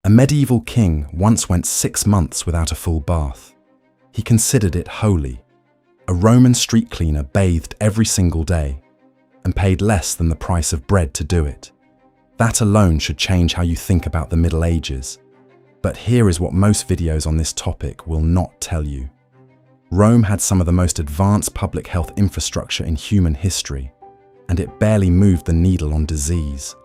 A medieval king once went 6 months without a full bath. He considered it holy. A Roman street cleaner bathed every single day and paid less than the price of bread to do it. That alone should change how you think about the Middle Ages. But here is what most videos on this topic will not tell you. Rome had some of the most advanced public health infrastructure in human history, and it barely moved the needle on disease.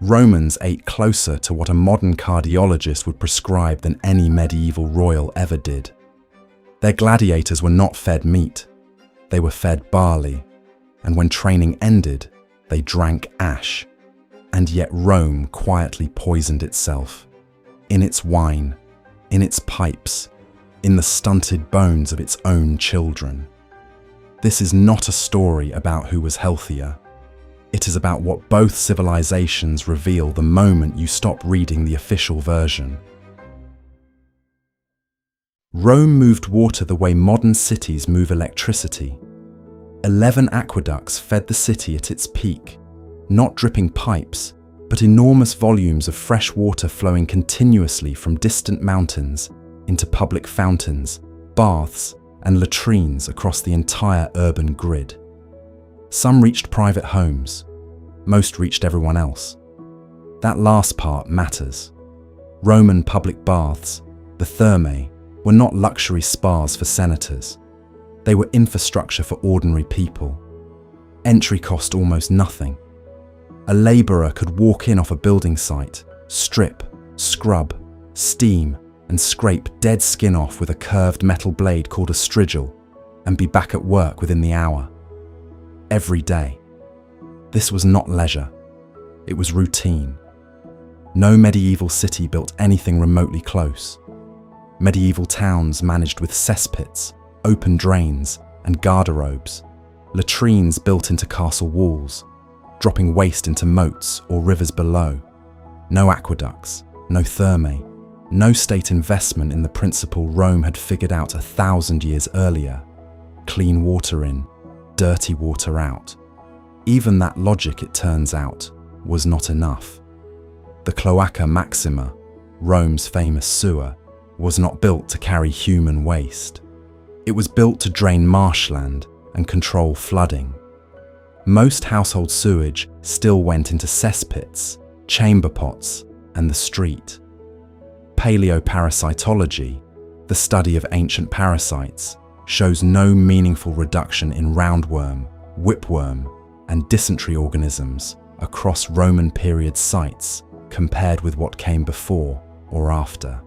Romans ate closer to what a modern cardiologist would prescribe than any medieval royal ever did. Their gladiators were not fed meat, they were fed barley, and when training ended, they drank ash. And yet Rome quietly poisoned itself. In its wine, in its pipes, in the stunted bones of its own children. This is not a story about who was healthier. It is about what both civilizations reveal the moment you stop reading the official version. Rome moved water the way modern cities move electricity. 11 aqueducts fed the city at its peak, not dripping pipes, but enormous volumes of fresh water flowing continuously from distant mountains into public fountains, baths, and latrines across the entire urban grid. Some reached private homes, most reached everyone else. That last part matters. Roman public baths, the thermae, were not luxury spas for senators. They were infrastructure for ordinary people. Entry cost almost nothing. A labourer could walk in off a building site, strip, scrub, steam, and scrape dead skin off with a curved metal blade called a strigil, and be back at work within the hour. Every day. This was not leisure. It was routine. No medieval city built anything remotely close. Medieval towns managed with cesspits, open drains, and garderobes, latrines built into castle walls, dropping waste into moats or rivers below. No aqueducts, no thermae, no state investment in the principle Rome had figured out 1,000 years earlier. Clean water in, dirty water out. Even that logic, it turns out, was not enough. The Cloaca Maxima, Rome's famous sewer, was not built to carry human waste. It was built to drain marshland and control flooding. Most household sewage still went into cesspits, chamber pots, and the street. Paleoparasitology, the study of ancient parasites, shows no meaningful reduction in roundworm, whipworm, and dysentery organisms across Roman period sites compared with what came before or after.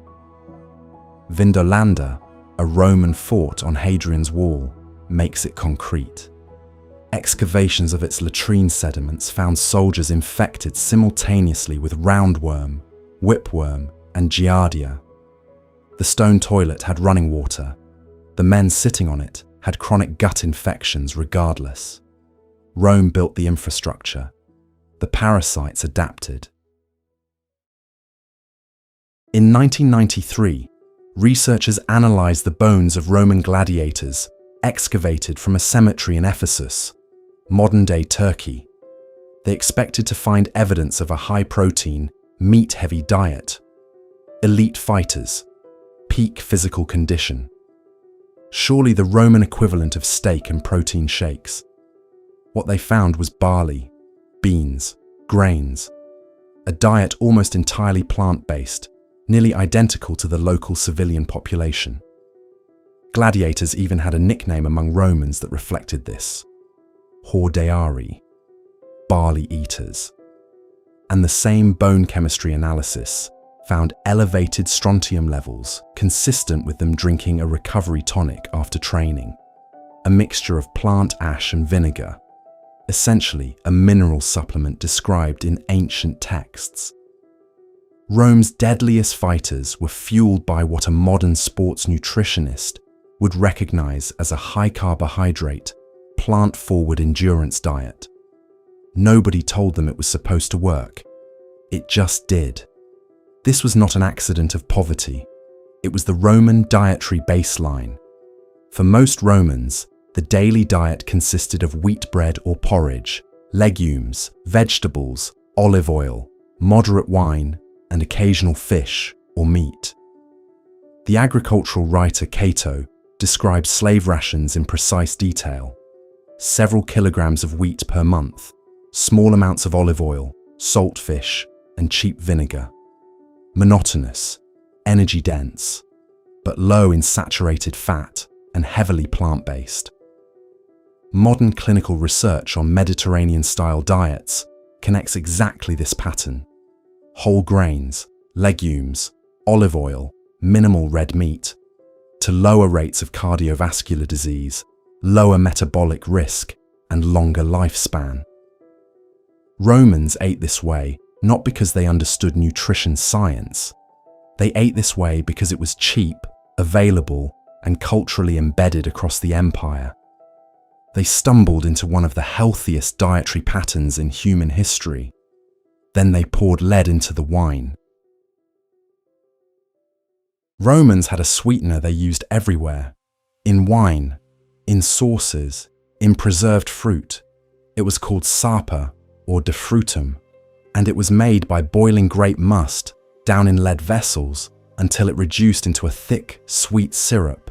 Vindolanda, a Roman fort on Hadrian's Wall, makes it concrete. Excavations of its latrine sediments found soldiers infected simultaneously with roundworm, whipworm, and giardia. The stone toilet had running water. The men sitting on it had chronic gut infections regardless. Rome built the infrastructure. The parasites adapted. In 1993, researchers analyzed the bones of Roman gladiators excavated from a cemetery in Ephesus, modern-day Turkey. They expected to find evidence of a high-protein, meat-heavy diet. Elite fighters, peak physical condition. Surely the Roman equivalent of steak and protein shakes. What they found was barley, beans, grains, a diet almost entirely plant-based, nearly identical to the local civilian population. Gladiators even had a nickname among Romans that reflected this: hordeari, barley eaters. And the same bone chemistry analysis found elevated strontium levels consistent with them drinking a recovery tonic after training, a mixture of plant ash and vinegar, essentially a mineral supplement described in ancient texts. Rome's deadliest fighters were fueled by what a modern sports nutritionist would recognize as a high-carbohydrate, plant-forward endurance diet. Nobody told them it was supposed to work. It just did. This was not an accident of poverty. It was the Roman dietary baseline. For most Romans, the daily diet consisted of wheat bread or porridge, legumes, vegetables, olive oil, moderate wine, and occasional fish or meat. The agricultural writer Cato describes slave rations in precise detail: several kilograms of wheat per month, small amounts of olive oil, salt fish, and cheap vinegar. Monotonous, energy-dense, but low in saturated fat and heavily plant-based. Modern clinical research on Mediterranean-style diets connects exactly this pattern: whole grains, legumes, olive oil, minimal red meat, to lower rates of cardiovascular disease, lower metabolic risk, and longer lifespan. Romans ate this way not because they understood nutrition science. They ate this way because it was cheap, available, and culturally embedded across the empire. They stumbled into one of the healthiest dietary patterns in human history. Then they poured lead into the wine. Romans had a sweetener they used everywhere: in wine, in sauces, in preserved fruit. It was called sapa, or de frutum, and it was made by boiling grape must down in lead vessels until it reduced into a thick, sweet syrup.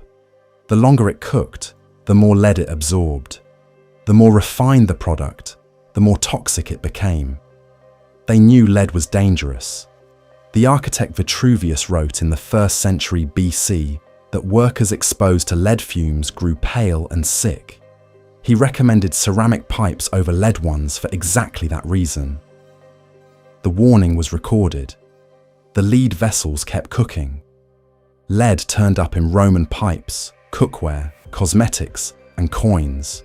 The longer it cooked, the more lead it absorbed. The more refined the product, the more toxic it became. They knew lead was dangerous. The architect Vitruvius wrote in the 1st century BC that workers exposed to lead fumes grew pale and sick. He recommended ceramic pipes over lead ones for exactly that reason. The warning was recorded. The lead vessels kept cooking. Lead turned up in Roman pipes, cookware, cosmetics, and coins.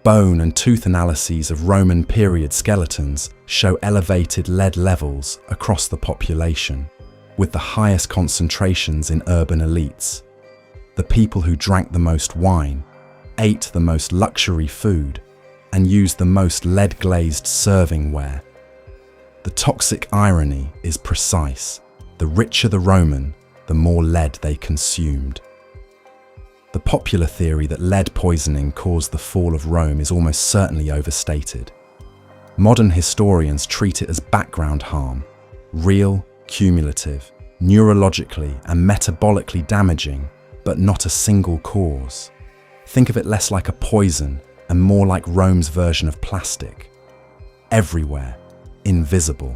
Bone and tooth analyses of Roman period skeletons show elevated lead levels across the population, with the highest concentrations in urban elites. The people who drank the most wine, ate the most luxury food, and used the most lead-glazed servingware. The toxic irony is precise. The richer the Roman, the more lead they consumed. The popular theory that lead poisoning caused the fall of Rome is almost certainly overstated. Modern historians treat it as background harm, real, cumulative, neurologically and metabolically damaging, but not a single cause. Think of it less like a poison and more like Rome's version of plastic. Everywhere, invisible,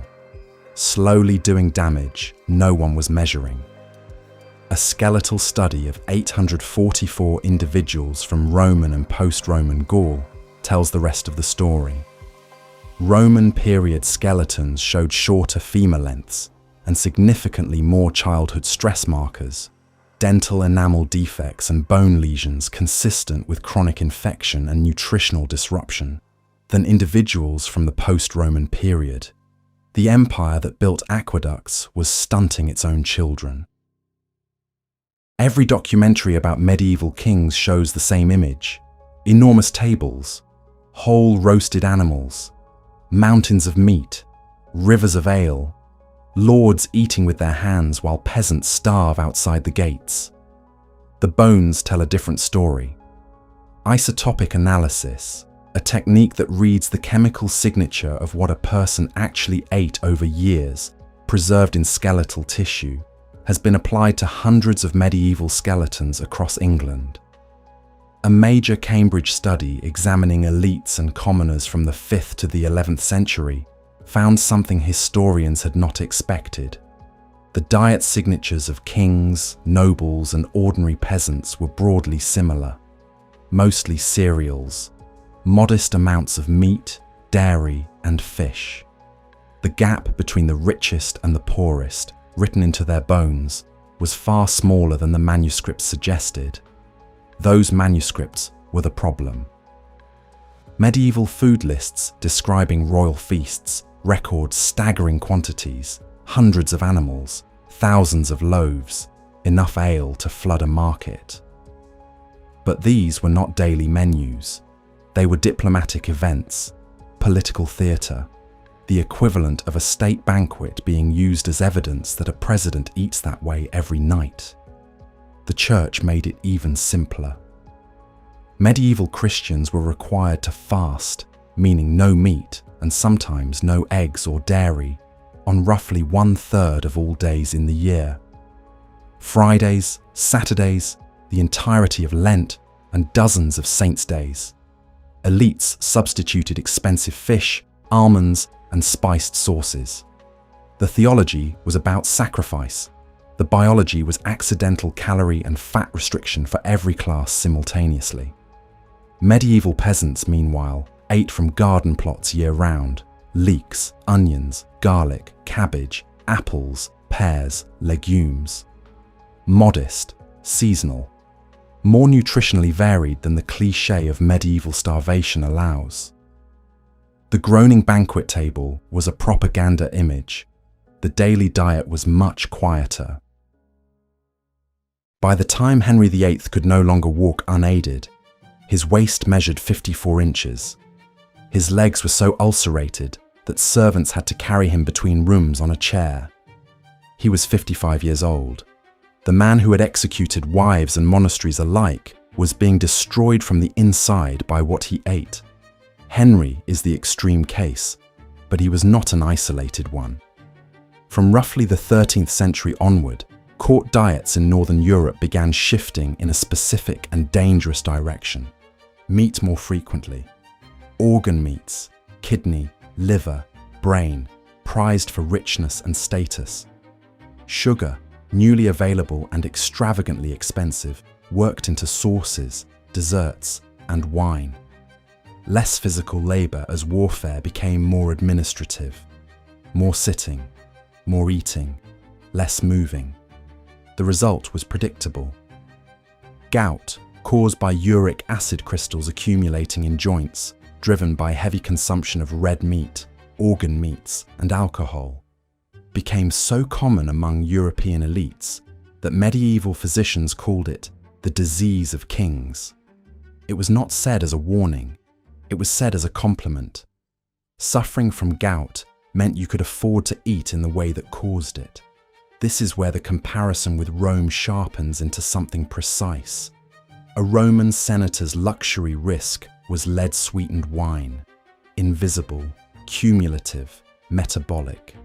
slowly doing damage no one was measuring. A skeletal study of 844 individuals from Roman and post-Roman Gaul tells the rest of the story. Roman period skeletons showed shorter femur lengths and significantly more childhood stress markers, dental enamel defects and bone lesions consistent with chronic infection and nutritional disruption than individuals from the post-Roman period. The empire that built aqueducts was stunting its own children. Every documentary about medieval kings shows the same image: enormous tables, whole roasted animals, mountains of meat, rivers of ale, lords eating with their hands while peasants starve outside the gates. The bones tell a different story. Isotopic analysis, a technique that reads the chemical signature of what a person actually ate over years, preserved in skeletal tissue, has been applied to hundreds of medieval skeletons across England. A major Cambridge study examining elites and commoners from the 5th to the 11th century found something historians had not expected. The diet signatures of kings, nobles, and ordinary peasants were broadly similar. Mostly cereals, modest amounts of meat, dairy, and fish. The gap between the richest and the poorest, written into their bones, was far smaller than the manuscripts suggested. Those manuscripts were the problem. Medieval food lists describing royal feasts record staggering quantities, hundreds of animals, thousands of loaves, enough ale to flood a market. But these were not daily menus. They were diplomatic events, political theatre, the equivalent of a state banquet being used as evidence that a president eats that way every night. The church made it even simpler. Medieval Christians were required to fast, meaning no meat and sometimes no eggs or dairy, on roughly 1/3 of all days in the year. Fridays, Saturdays, the entirety of Lent, and dozens of saints' days. Elites substituted expensive fish, almonds, and spiced sauces. The theology was about sacrifice. The biology was accidental calorie and fat restriction for every class simultaneously. Medieval peasants, meanwhile, ate from garden plots year-round: leeks, onions, garlic, cabbage, apples, pears, legumes. Modest, seasonal, more nutritionally varied than the cliché of medieval starvation allows. The groaning banquet table was a propaganda image. The daily diet was much quieter. By the time Henry VIII could no longer walk unaided, his waist measured 54 inches. His legs were so ulcerated that servants had to carry him between rooms on a chair. He was 55 years old. The man who had executed wives and monasteries alike was being destroyed from the inside by what he ate. Henry is the extreme case, but he was not an isolated one. From roughly the 13th century onward, court diets in Northern Europe began shifting in a specific and dangerous direction. Meat more frequently. Organ meats, kidney, liver, brain, prized for richness and status. Sugar, newly available and extravagantly expensive, worked into sauces, desserts, and wine. Less physical labor as warfare became more administrative. More sitting, more eating, less moving. The result was predictable. Gout, caused by uric acid crystals accumulating in joints, driven by heavy consumption of red meat, organ meats, and alcohol, became so common among European elites that medieval physicians called it the disease of kings. It was not said as a warning, it was said as a compliment. Suffering from gout meant you could afford to eat in the way that caused it. This is where the comparison with Rome sharpens into something precise. A Roman senator's luxury risk was lead-sweetened wine, invisible, cumulative, metabolic.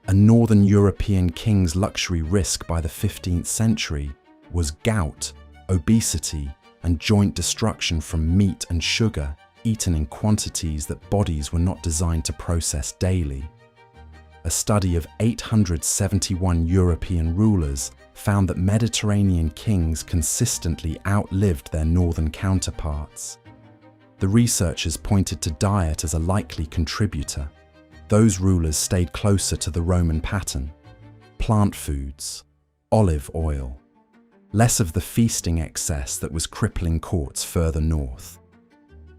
A Northern European king's luxury risk by the 15th century was gout, obesity, and joint destruction from meat and sugar eaten in quantities that bodies were not designed to process daily. A study of 871 European rulers found that Mediterranean kings consistently outlived their northern counterparts. The researchers pointed to diet as a likely contributor. Those rulers stayed closer to the Roman pattern: plant foods, olive oil, less of the feasting excess that was crippling courts further north.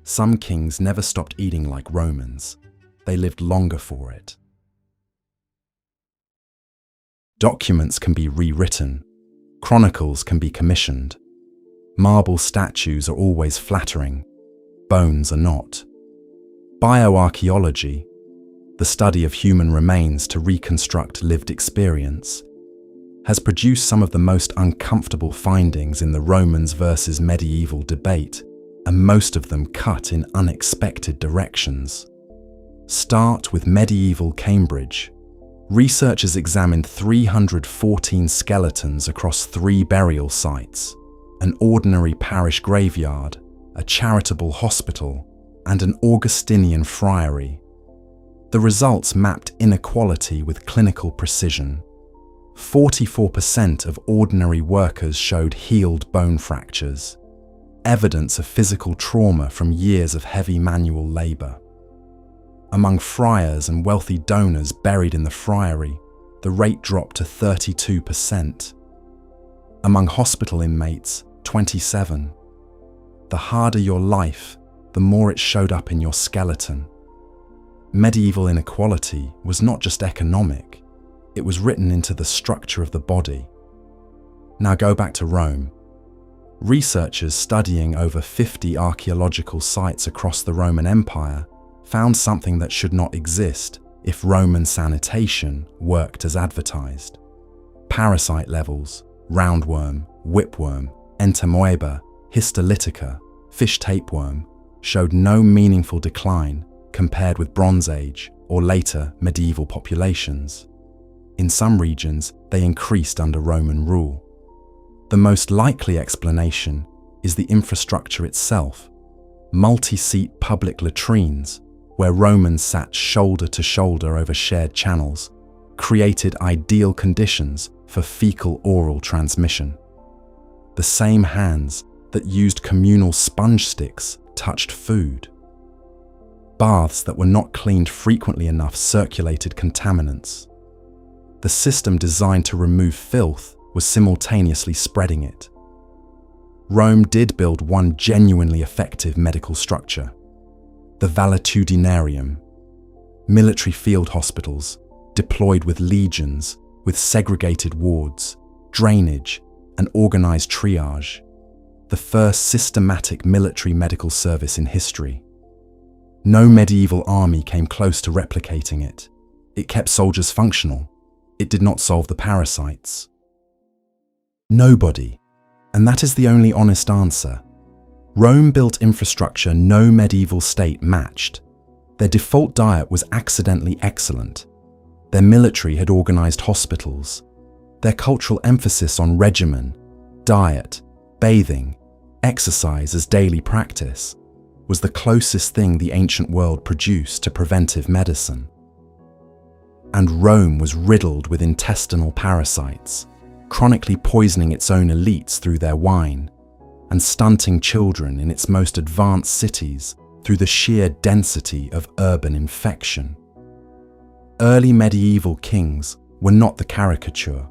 Some kings never stopped eating like Romans. They lived longer for it. Documents can be rewritten. Chronicles can be commissioned. Marble statues are always flattering. Bones are not. Bioarchaeology, the study of human remains to reconstruct lived experience, has produced some of the most uncomfortable findings in the Romans versus medieval debate, and most of them cut in unexpected directions. Start with medieval Cambridge. Researchers examined 314 skeletons across 3 burial sites: an ordinary parish graveyard, a charitable hospital, and an Augustinian friary. The results mapped inequality with clinical precision. 44% of ordinary workers showed healed bone fractures, evidence of physical trauma from years of heavy manual labor. Among friars and wealthy donors buried in the friary, the rate dropped to 32%. Among hospital inmates, 27%. The harder your life, the more it showed up in your skeleton. Medieval inequality was not just economic, it was written into the structure of the body. Now go back to Rome. Researchers studying over 50 archaeological sites across the Roman Empire found something that should not exist if Roman sanitation worked as advertised. Parasite levels, roundworm, whipworm, entamoeba, histolytica, fish tapeworm, showed no meaningful decline compared with Bronze Age or later medieval populations. In some regions, they increased under Roman rule. The most likely explanation is the infrastructure itself. Multi-seat public latrines, where Romans sat shoulder to shoulder over shared channels, created ideal conditions for fecal-oral transmission. The same hands that used communal sponge sticks touched food. Baths that were not cleaned frequently enough circulated contaminants. The system designed to remove filth was simultaneously spreading it. Rome did build one genuinely effective medical structure: the valetudinarium. Military field hospitals, deployed with legions, with segregated wards, drainage, and organized triage. The first systematic military medical service in history. No medieval army came close to replicating it. It kept soldiers functional. It did not solve the parasites. Nobody. And that is the only honest answer. Rome built infrastructure no medieval state matched. Their default diet was accidentally excellent. Their military had organized hospitals. Their cultural emphasis on regimen, diet, bathing, exercise as daily practice was the closest thing the ancient world produced to preventive medicine. And Rome was riddled with intestinal parasites, chronically poisoning its own elites through their wine, and stunting children in its most advanced cities through the sheer density of urban infection. Early medieval kings were not the caricature.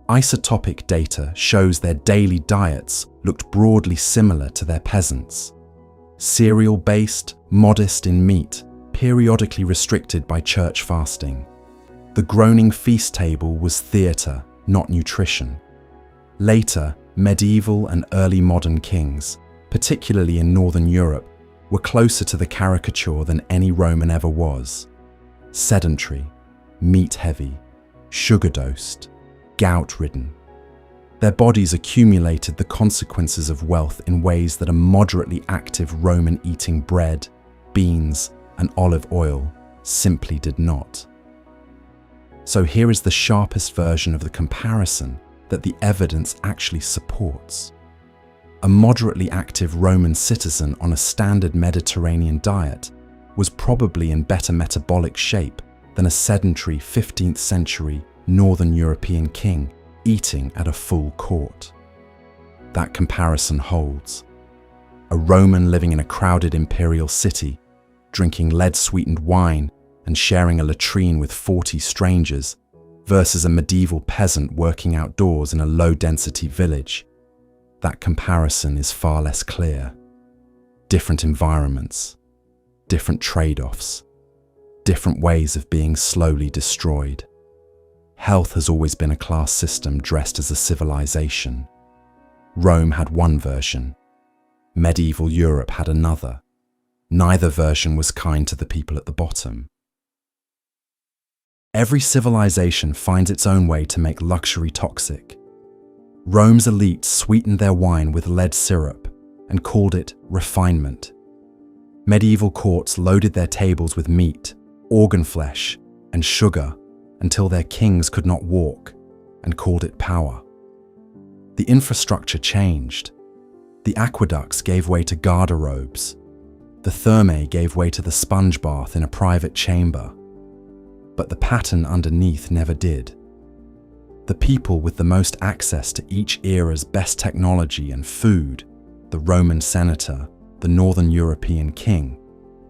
Isotopic data shows their daily diets looked broadly similar to their peasants. Cereal-based, modest in meat, periodically restricted by church fasting. The groaning feast table was theatre, not nutrition. Later, medieval and early modern kings, particularly in Northern Europe, were closer to the caricature than any Roman ever was. Sedentary, meat-heavy, sugar-dosed, gout-ridden. Their bodies accumulated the consequences of wealth in ways that a moderately active Roman eating bread, beans, and olive oil simply did not. So here is the sharpest version of the comparison that the evidence actually supports. A moderately active Roman citizen on a standard Mediterranean diet was probably in better metabolic shape than a sedentary 15th century Northern European king eating at a full court. That comparison holds. A Roman living in a crowded imperial city, drinking lead-sweetened wine and sharing a latrine with 40 strangers, versus a medieval peasant working outdoors in a low-density village. That comparison is far less clear. Different environments, different trade-offs, different ways of being slowly destroyed. Health has always been a class system dressed as a civilization. Rome had one version. Medieval Europe had another. Neither version was kind to the people at the bottom. Every civilization finds its own way to make luxury toxic. Rome's elites sweetened their wine with lead syrup and called it refinement. Medieval courts loaded their tables with meat, organ flesh, and sugar until their kings could not walk and called it power. The infrastructure changed. The aqueducts gave way to garderobes. The thermae gave way to the sponge bath in a private chamber. But the pattern underneath never did. The people with the most access to each era's best technology and food, the Roman senator, the Northern European king,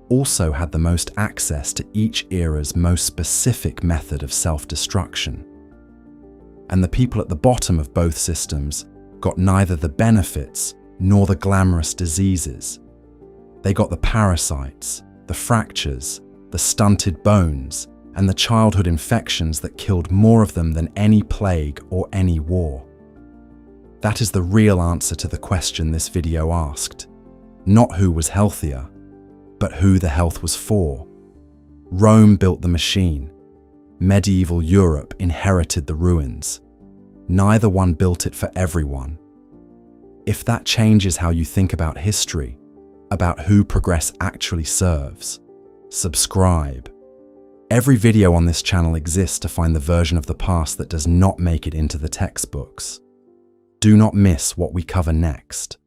also had the most access to each era's most specific method of self-destruction. And the people at the bottom of both systems got neither the benefits nor the glamorous diseases. They got the parasites, the fractures, the stunted bones, and the childhood infections that killed more of them than any plague or any war. That is the real answer to the question this video asked. Not who was healthier, but who the health was for. Rome built the machine. Medieval Europe inherited the ruins. Neither one built it for everyone. If that changes how you think about history, about who progress actually serves, subscribe. Every video on this channel exists to find the version of the past that does not make it into the textbooks. Do not miss what we cover next.